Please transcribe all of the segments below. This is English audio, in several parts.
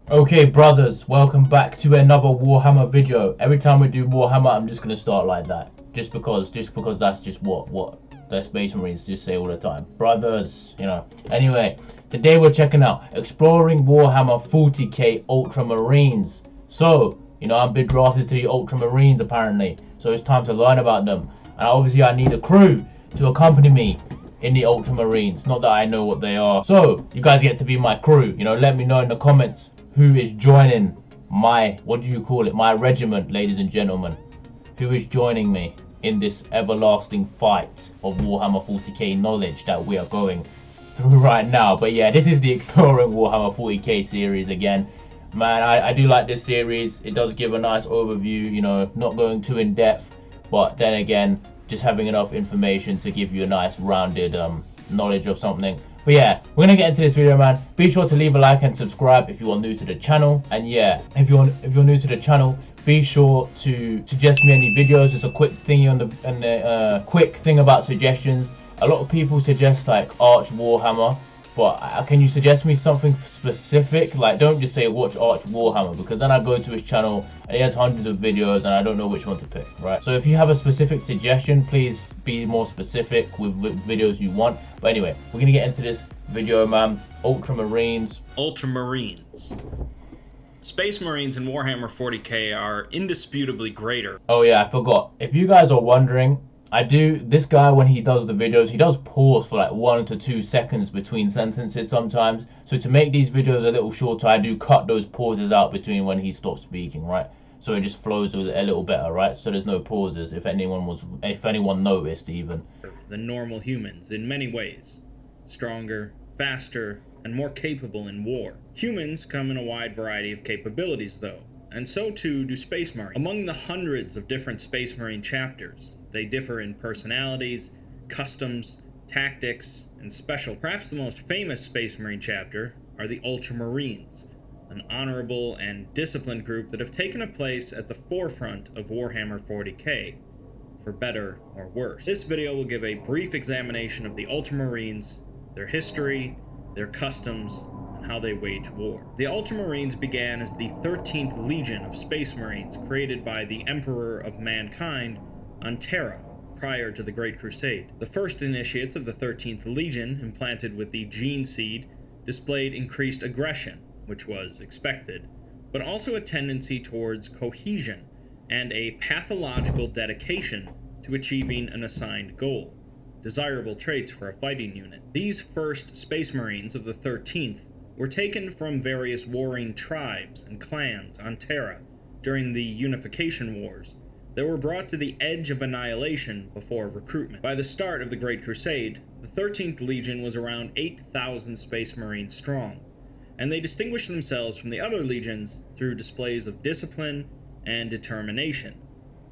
Okay, brothers, welcome back to another Warhammer video. Every time we do Warhammer, I'm just gonna start like that, just because that's just what the Space Marines just say all the time, brothers. Anyway, today we're checking out exploring Warhammer 40k Ultramarines. So, I've been drafted to the Ultramarines apparently, so it's time to learn about them. And obviously, I need a crew to accompany me in the Ultramarines. Not that I know what they are. So, you guys get to be my crew. Let me know in the comments who is joining my, what do you call it, my regiment, ladies and gentlemen. Who is joining me in this everlasting fight of Warhammer 40k knowledge that we are going through right now. But yeah, this is the Exploring Warhammer 40k series again. Man, I do like this series. It does give a nice overview, not going too in depth, but then again, just having enough information to give you a nice rounded knowledge of something. But yeah, we're gonna get into this video, man. Be sure to leave a like and subscribe if you are new to the channel. And yeah, if you're new to the channel, be sure to suggest me any videos. Just a quick thingy on the quick thing about suggestions. A lot of people suggest like Arch Warhammer, but can you suggest me something specific? Like, don't just say watch Arch Warhammer, because then I go to his channel and he has hundreds of videos and I don't know which one to pick, right? So if you have a specific suggestion, please be more specific with videos you want. But anyway, we're gonna get into this video, man. Ultramarines. Ultramarines. Space Marines in Warhammer 40k are indisputably greater. Oh yeah, I forgot. If you guys are wondering, this guy, when he does the videos, he does pause for like 1 to 2 seconds between sentences sometimes. So to make these videos a little shorter, I do cut those pauses out between when he stops speaking, right? So it just flows a little better, right? So there's no pauses, if anyone noticed even. Than normal humans in many ways. Stronger, faster, and more capable in war. Humans come in a wide variety of capabilities though, and so too do Space Marines. Among the hundreds of different Space Marine chapters, they differ in personalities, customs, tactics, and special. Perhaps the most famous Space Marine chapter are the Ultramarines, an honorable and disciplined group that have taken a place at the forefront of Warhammer 40k, for better or worse. This video will give a brief examination of the Ultramarines, their history, their customs, and how they wage war. The Ultramarines began as the 13th Legion of Space Marines created by the Emperor of Mankind on Terra prior to the Great Crusade. The first initiates of the 13th Legion, implanted with the gene seed, displayed increased aggression, which was expected, but also a tendency towards cohesion and a pathological dedication to achieving an assigned goal, desirable traits for a fighting unit. These first Space Marines of the 13th were taken from various warring tribes and clans on Terra during the Unification Wars that were brought to the edge of annihilation before recruitment. By the start of the Great Crusade, the 13th Legion was around 8,000 Space Marines strong, and they distinguished themselves from the other legions through displays of discipline and determination,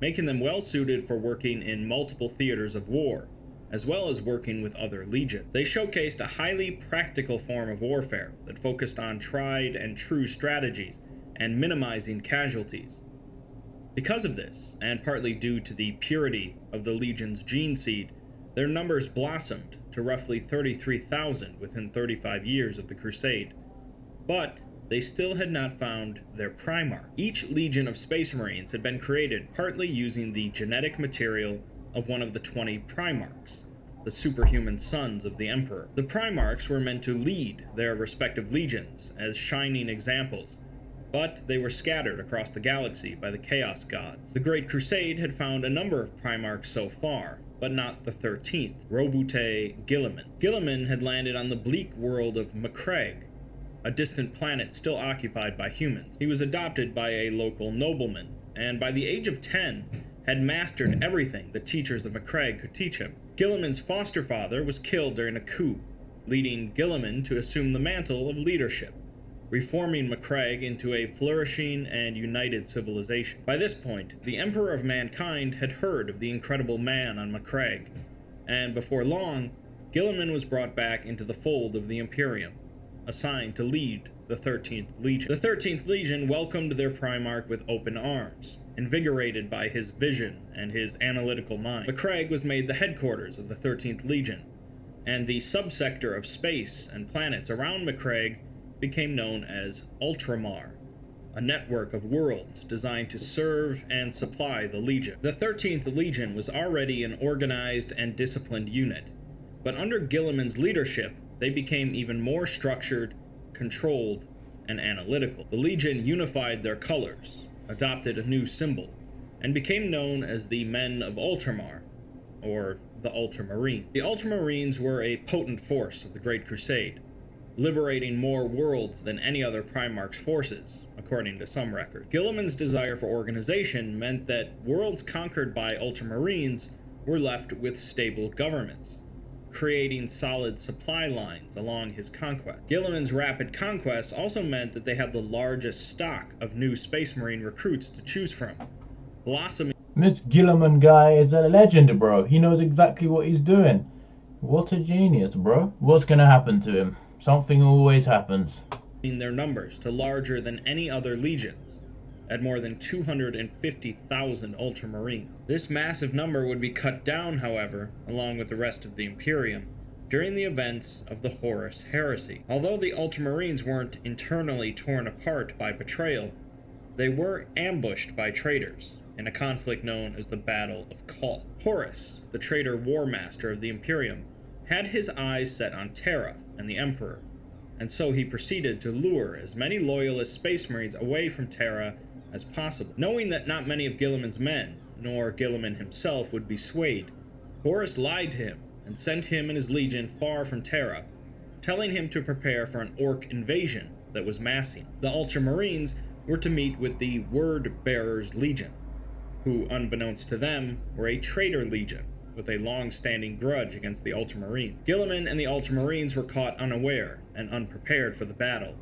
making them well suited for working in multiple theaters of war, as well as working with other legions. They showcased a highly practical form of warfare that focused on tried and true strategies and minimizing casualties. Because of this, and partly due to the purity of the Legion's gene seed, their numbers blossomed to roughly 33,000 within 35 years of the Crusade. But they still had not found their Primarch. Each Legion of Space Marines had been created partly using the genetic material of one of the 20 Primarchs, the superhuman sons of the Emperor. The Primarchs were meant to lead their respective legions as shining examples, but they were scattered across the galaxy by the Chaos Gods. The Great Crusade had found a number of Primarchs so far, but not the 13th, Robute Guilliman. Guilliman had landed on the bleak world of Macragge, a distant planet still occupied by humans. He was adopted by a local nobleman, and by the age of 10, had mastered everything the teachers of Macragge could teach him. Guilliman's foster father was killed during a coup, leading Guilliman to assume the mantle of leadership, reforming Macragge into a flourishing and united civilization. By this point, the Emperor of Mankind had heard of the incredible man on Macragge, and before long, Guilliman was brought back into the fold of the Imperium, assigned to lead the 13th Legion. The 13th Legion welcomed their Primarch with open arms, invigorated by his vision and his analytical mind. Macragge was made the headquarters of the 13th Legion, and the subsector of space and planets around Macragge became known as Ultramar, a network of worlds designed to serve and supply the Legion. The 13th Legion was already an organized and disciplined unit, but under Guilliman's leadership, they became even more structured, controlled, and analytical. The Legion unified their colors, adopted a new symbol, and became known as the Men of Ultramar, or the Ultramarines. The Ultramarines were a potent force of the Great Crusade, liberating more worlds than any other Primarch's forces, according to some records. Guilliman's desire for organization meant that worlds conquered by Ultramarines were left with stable governments, creating solid supply lines along his conquest. Guilliman's rapid conquests also meant that they had the largest stock of new Space Marine recruits to choose from, blossoming. This Guilliman guy is a legend, bro. He knows exactly what he's doing. What a genius, bro. What's gonna happen to him? Something always happens. Their numbers to larger than any other legions, at more than 250,000 Ultramarines. This massive number would be cut down, however, along with the rest of the Imperium, during the events of the Horus Heresy. Although the Ultramarines weren't internally torn apart by betrayal, they were ambushed by traitors in a conflict known as the Battle of Koth. Horus, the traitor war master of the Imperium, had his eyes set on Terra and the Emperor, and so he proceeded to lure as many loyalist Space Marines away from Terra as possible. Knowing that not many of Guilliman's men, nor Guilliman himself, would be swayed, Horus lied to him and sent him and his legion far from Terra, telling him to prepare for an orc invasion that was massing. The Ultramarines were to meet with the Word Bearers Legion, who, unbeknownst to them, were a traitor legion with a long-standing grudge against the Ultramarines. Guilliman and the Ultramarines were caught unaware and unprepared for the battle,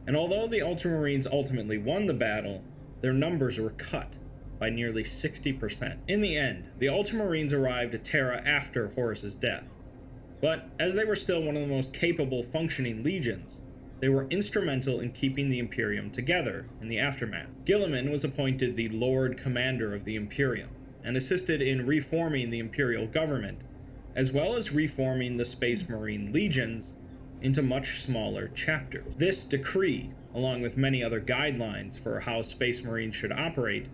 and although the Ultramarines ultimately won the battle, their numbers were cut by nearly 60%. In the end, the Ultramarines arrived at Terra after Horus's death, but as they were still one of the most capable functioning legions, they were instrumental in keeping the Imperium together in the aftermath. Guilliman was appointed the Lord Commander of the Imperium, and assisted in reforming the Imperial government, as well as reforming the Space Marine legions into much smaller chapters. This decree, along with many other guidelines for how Space Marines should operate,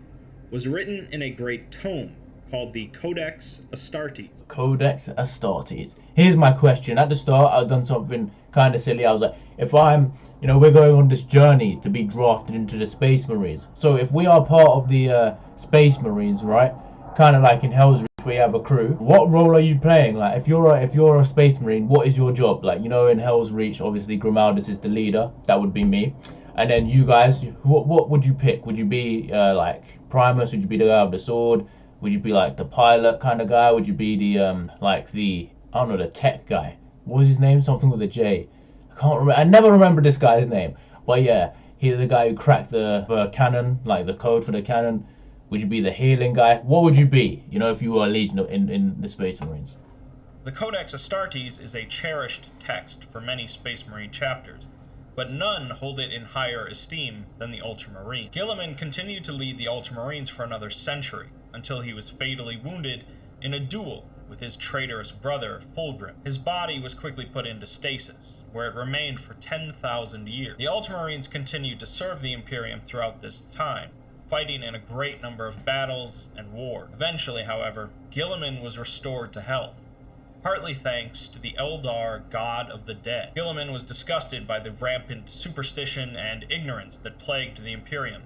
was written in a great tome called the Codex Astartes. Codex Astartes. Here's my question. At the start, I've done something kind of silly. I was like, if I'm, we're going on this journey to be drafted into the Space Marines. So if we are part of the Space Marines, right? Kind of like in Hell's Reach, we have a crew. What role are you playing? Like, if you're a Space Marine, what is your job? Like, in Hell's Reach, obviously Grimaldus is the leader. That would be me. And then you guys, what would you pick? Would you be like Primus? Would you be the guy with the sword? Would you be like the pilot kind of guy? Would you be the the tech guy? What was his name? Something with a J. I can't remember. I never remember this guy's name. But yeah, he's the guy who cracked the cannon, like the code for the cannon. Would you be the healing guy? What would you be, if you were a legion in the Space Marines? The Codex Astartes is a cherished text for many Space Marine chapters, but none hold it in higher esteem than the Ultramarine. Guilliman continued to lead the Ultramarines for another century, until he was fatally wounded in a duel with his traitorous brother, Fulgrim. His body was quickly put into stasis, where it remained for 10,000 years. The Ultramarines continued to serve the Imperium throughout this time, fighting in a great number of battles and wars. Eventually, however, Guilliman was restored to health, partly thanks to the Eldar god of the dead. Guilliman was disgusted by the rampant superstition and ignorance that plagued the Imperium,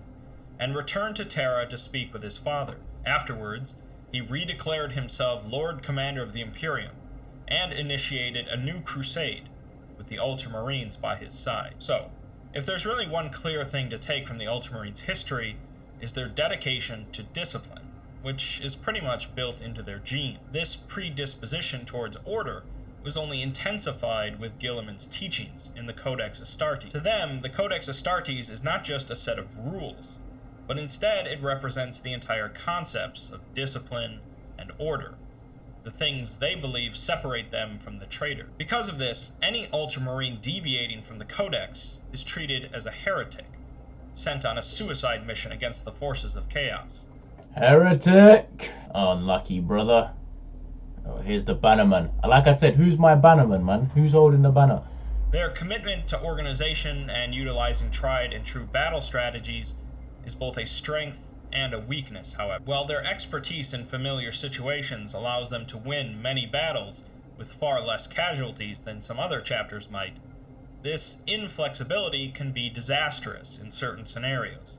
and returned to Terra to speak with his father. Afterwards, he redeclared himself Lord Commander of the Imperium, and initiated a new crusade, with the Ultramarines by his side. So, if there's really one clear thing to take from the Ultramarines' history, is their dedication to discipline, which is pretty much built into their gene. This predisposition towards order was only intensified with Guilliman's teachings in the Codex Astartes. To them, the Codex Astartes is not just a set of rules, but instead it represents the entire concepts of discipline and order, the things they believe separate them from the traitor. Because of this, any Ultramarine deviating from the Codex is treated as a heretic, sent on a suicide mission against the forces of chaos. Heretic! Unlucky, brother. Oh, here's the bannerman. Like I said, who's my bannerman, man? Who's holding the banner? Their commitment to organization and utilizing tried and true battle strategies is both a strength and a weakness, however. While their expertise in familiar situations allows them to win many battles with far less casualties than some other chapters might, this inflexibility can be disastrous in certain scenarios,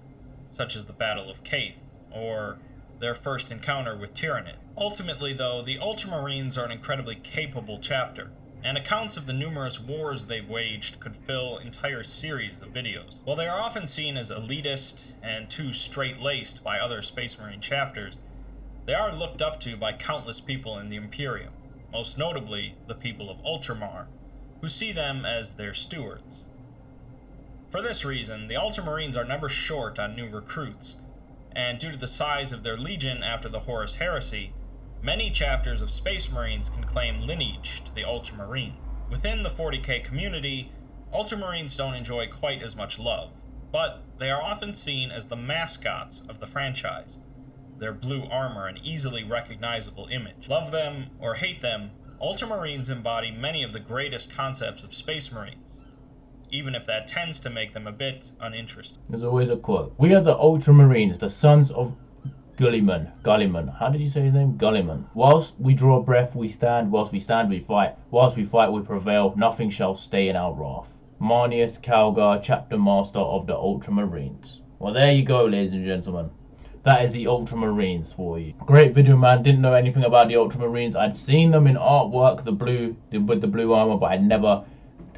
such as the Battle of Kaith, or their first encounter with Tyrannid. Ultimately, though, the Ultramarines are an incredibly capable chapter, and accounts of the numerous wars they've waged could fill entire series of videos. While they are often seen as elitist and too straight-laced by other Space Marine chapters, they are looked up to by countless people in the Imperium, most notably the people of Ultramar, who see them as their stewards. For this reason, the Ultramarines are never short on new recruits, and due to the size of their legion after the Horus Heresy, many chapters of Space Marines can claim lineage to the Ultramarines. Within the 40k community, Ultramarines don't enjoy quite as much love, but they are often seen as the mascots of the franchise, their blue armor an easily recognizable image. Love them or hate them, Ultramarines embody many of the greatest concepts of Space Marines, even if that tends to make them a bit uninteresting. There's always a quote. We are the Ultramarines, the sons of Gulliman. How did you say his name? Gulliman. Whilst we draw breath, we stand. Whilst we stand, we fight. Whilst we fight, we prevail. Nothing shall stay in our wrath. Marnius Calgar, chapter master of the Ultramarines. Well, there you go, ladies and gentlemen. That is the Ultramarines for you. Great video, man. Didn't know anything about the Ultramarines. I'd seen them in artwork, with the blue armor, but I'd never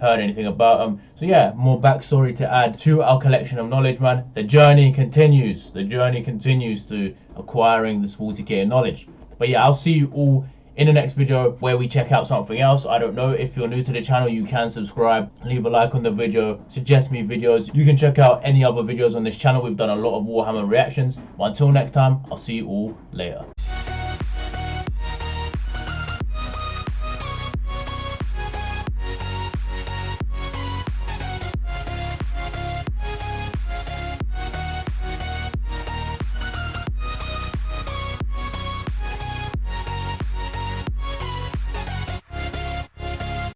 heard anything about them. So yeah, more backstory to add to our collection of knowledge, man. The journey continues. The journey continues to acquiring this 40k knowledge. But yeah, I'll see you all in the next video where we check out something else. I don't know. If you're new to the channel, you can subscribe, leave a like on the video, suggest me videos. You can check out any other videos on this channel. We've done a lot of Warhammer reactions. But until next time, I'll see you all later.